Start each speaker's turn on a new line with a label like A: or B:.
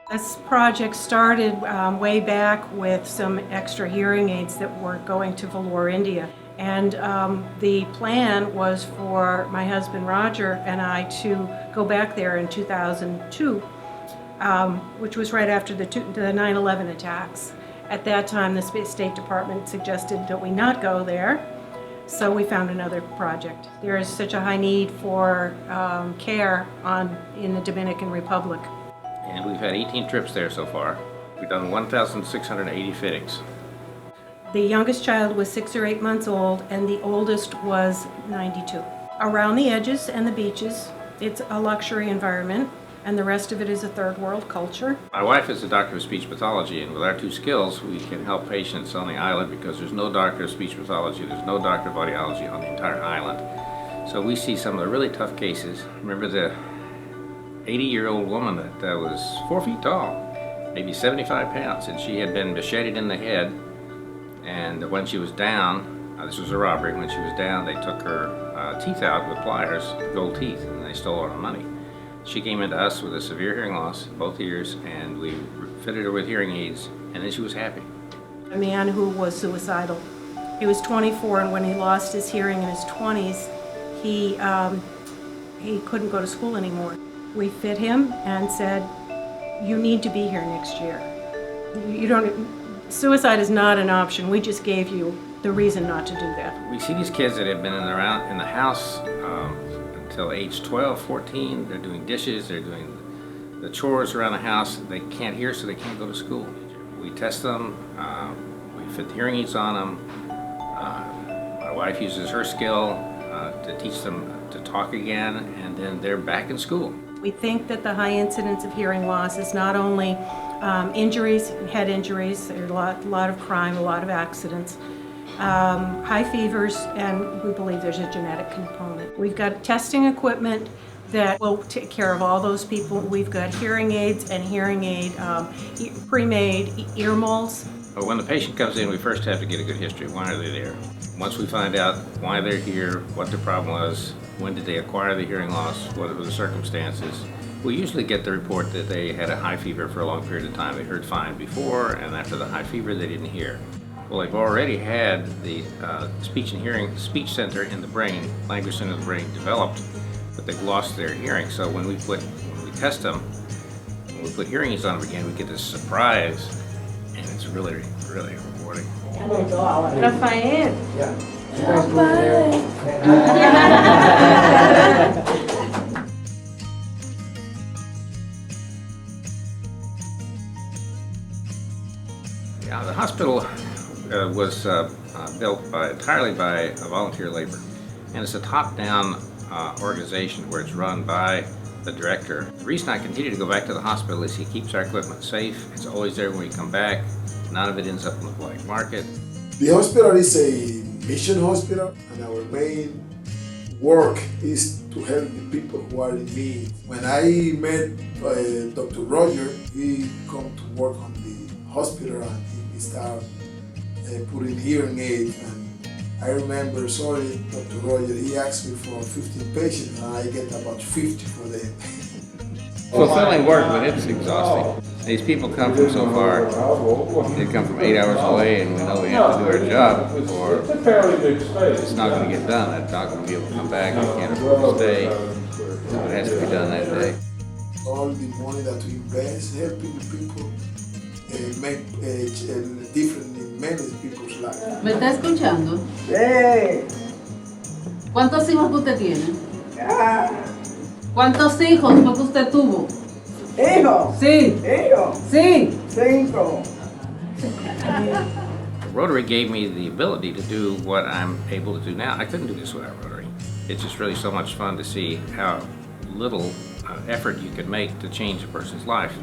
A: This project started way back with some extra hearing aids that were going to Vellore, India. And the plan was for my husband Roger and I to go back there in 2002, which was right after the 9/11 attacks. At that time, the State Department suggested that we not go there, so we found another project. There is such a high need for care in the Dominican Republic.
B: And we've had 18 trips there so far. We've done 1,680 fittings.
A: The youngest child was 6 or 8 months old, and the oldest was 92. Around the edges and the beaches, it's a luxury environment, and the rest of it is a third world culture.
B: My wife is a doctor of speech pathology, and with our two skills, we can help patients on the island because there's no doctor of speech pathology, there's no doctor of audiology on the entire island. So we see some of the really tough cases. Remember the 80-year-old woman that was 4 feet tall, maybe 75 pounds, and she had been macheted in the head. And when she was down, this was a robbery, when she was down they took her teeth out with pliers, gold teeth, and they stole all her money. She came into us with a severe hearing loss, both ears, and we fitted her with hearing aids, and then she was happy.
A: A man who was suicidal. He was 24, and when he lost his hearing in his 20s, he couldn't go to school anymore. We fit him and said, you need to be here next year. Suicide is not an option. We just gave you the reason not to do that.
B: We see these kids that have been in the house until age 12, 14. They're doing dishes, they're doing the chores around the house. They can't hear, so they can't go to school. We test them, we fit the hearing aids on them. My wife uses her skill to teach them to talk again, and then they're back in school.
A: We think that the high incidence of hearing loss is not only injuries, head injuries, there's a lot of crime, a lot of accidents, high fevers, and we believe there's a genetic component. We've got testing equipment that will take care of all those people. We've got hearing aids and hearing aid pre-made ear molds.
B: But when the patient comes in, we first have to get a good history. Why are they there? Once we find out why they're here, what their problem was, when did they acquire the hearing loss, what were the circumstances, we usually get the report that they had a high fever for a long period of time. They heard fine before, and after the high fever, they didn't hear. Well, they've already had the speech center in the brain, language center of the brain developed, but they've lost their hearing. So when we test them, when we put hearing aids on them again, we get this surprise, and it's really, really rewarding.
C: Rafael.
B: Yeah, the hospital was built entirely by volunteer labor, and it's a top-down organization where it's run by the director. The reason I continue to go back to the hospital is he keeps our equipment safe. It's always there when we come back. None of it ends up in the black market.
D: The hospital is a mission hospital, and our main work is to help the people who are in need. When I met Dr. Roger, he come to work on the hospital, and he started putting hearing aids. And I remember, sorry, Dr. Roger, he asked me for 15 patients, and I get about 50 for them.
B: Fulfilling work, but it's exhausting. These people come from so far. They come from 8 hours away, and we know we have to do our job, or it's not going to get done. That dog's going to be able to come back. We can't afford to stay, so it has to be done that day.
D: All the money that we invest helping the people make a difference in many people's lives.
C: ¿Me está escuchando? ¿Cuántos hijos que usted tiene? ¿Cuántos hijos fue que usted tuvo?
E: ¿Hijos?
C: Sí.
E: ¿Hijos?
C: Sí.
E: 5.
B: Rotary gave me the ability to do what I'm able to do now. I couldn't do this without Rotary. It's just really so much fun to see how little effort you could make to change a person's life.